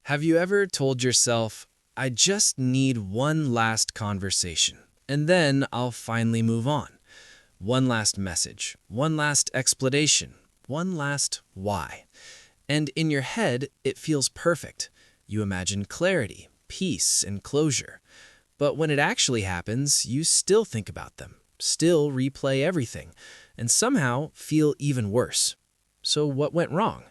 Have you ever told yourself, I just need one last conversation, and then I'll finally move on? One last message, one last explanation, one last why. And in your head, it feels perfect. You imagine clarity, peace, and closure. But when it actually happens, you still think about them, still replay everything, and somehow feel even worse. So what went wrong?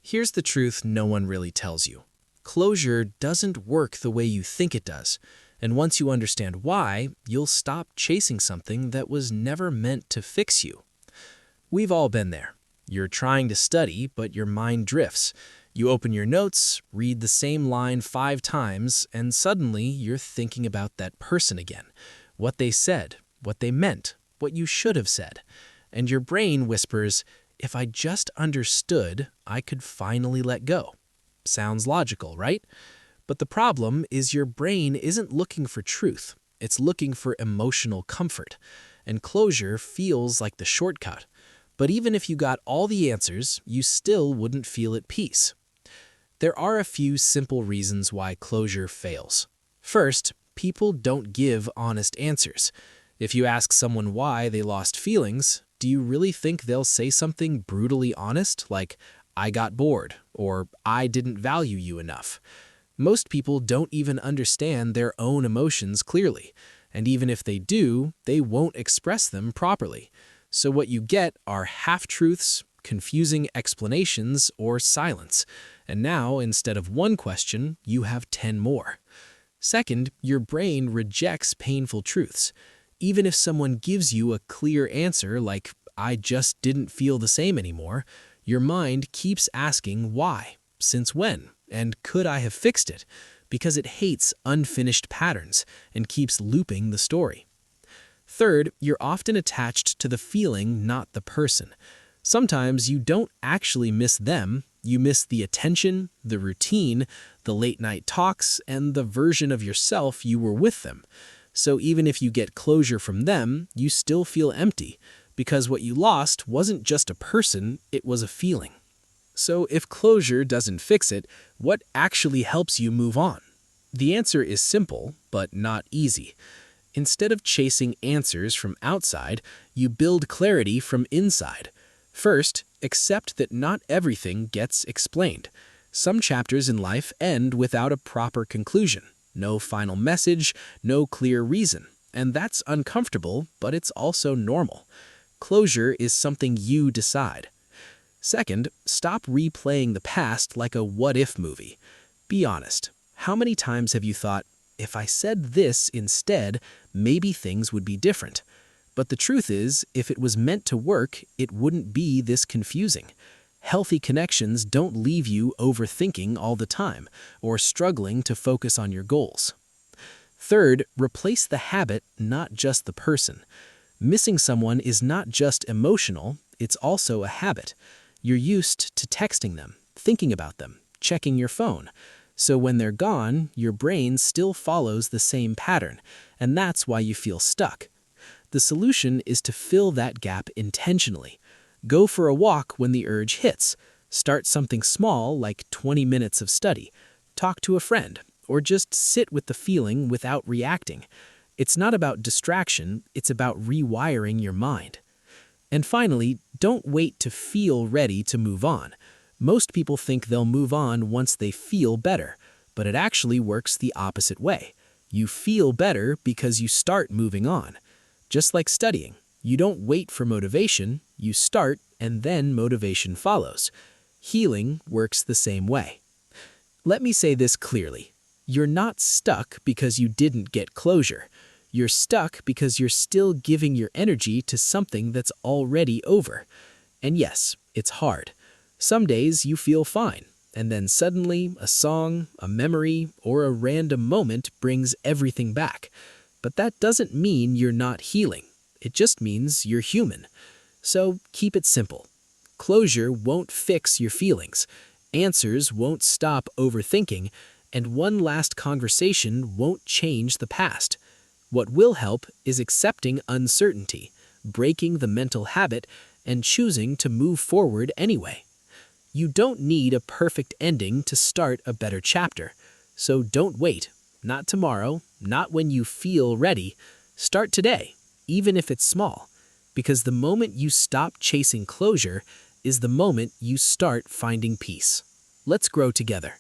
Here's the truth no one really tells you. Closure doesn't work the way you think it does, and once you understand why, you'll stop chasing something that was never meant to fix you. We've all been there. You're trying to study, but your mind drifts. You open your notes, read the same line 5 times, and suddenly you're thinking about that person again. What they said, what they meant, what you should have said. And your brain whispers, if I just understood, I could finally let go. Sounds logical, right? But the problem is your brain isn't looking for truth. It's looking for emotional comfort. And closure feels like the shortcut. But even if you got all the answers, you still wouldn't feel at peace. There are a few simple reasons why closure fails. First, people don't give honest answers. If you ask someone why they lost feelings, do you really think they'll say something brutally honest, like, I got bored, or I didn't value you enough? Most people don't even understand their own emotions clearly, and even if they do, they won't express them properly. So what you get are half-truths, confusing explanations, or silence. And now, instead of one question, you have 10 more. Second, your brain rejects painful truths. Even if someone gives you a clear answer like, I just didn't feel the same anymore, your mind keeps asking why, since when, and could I have fixed it, because it hates unfinished patterns and keeps looping the story. Third, you're often attached to the feeling, not the person. Sometimes you don't actually miss them, you miss the attention, the routine, the late-night talks, and the version of yourself you were with them. So even if you get closure from them, you still feel empty, because what you lost wasn't just a person, it was a feeling. So if closure doesn't fix it, what actually helps you move on? The answer is simple, but not easy. Instead of chasing answers from outside, you build clarity from inside. First, accept that not everything gets explained. Some chapters in life end without a proper conclusion. No final message, no clear reason. And that's uncomfortable, but it's also normal. Closure is something you decide. Second, stop replaying the past like a what-if movie. Be honest. How many times have you thought, if I said this instead, maybe things would be different? But the truth is, if it was meant to work, it wouldn't be this confusing. Healthy connections don't leave you overthinking all the time or struggling to focus on your goals. Third, replace the habit, not just the person. Missing someone is not just emotional, it's also a habit. You're used to texting them, thinking about them, checking your phone. So when they're gone, your brain still follows the same pattern, and that's why you feel stuck. The solution is to fill that gap intentionally. Go for a walk when the urge hits. Start something small like 20 minutes of study. Talk to a friend, or just sit with the feeling without reacting. It's not about distraction, it's about rewiring your mind. And finally, don't wait to feel ready to move on. Most people think they'll move on once they feel better, but it actually works the opposite way. You feel better because you start moving on. Just like studying, you don't wait for motivation, you start and then motivation follows. Healing works the same way. Let me say this clearly. You're not stuck because you didn't get closure. You're stuck because you're still giving your energy to something that's already over. And yes, it's hard. Some days you feel fine, and then suddenly a song, a memory, or a random moment brings everything back. But that doesn't mean you're not healing. It just means you're human. So keep it simple. Closure won't fix your feelings. Answers won't stop overthinking, and one last conversation won't change the past. What will help is accepting uncertainty, breaking the mental habit, and choosing to move forward anyway. You don't need a perfect ending to start a better chapter. So don't wait. Not tomorrow, not when you feel ready. Start today, even if it's small. Because the moment you stop chasing closure is the moment you start finding peace. Let's grow together.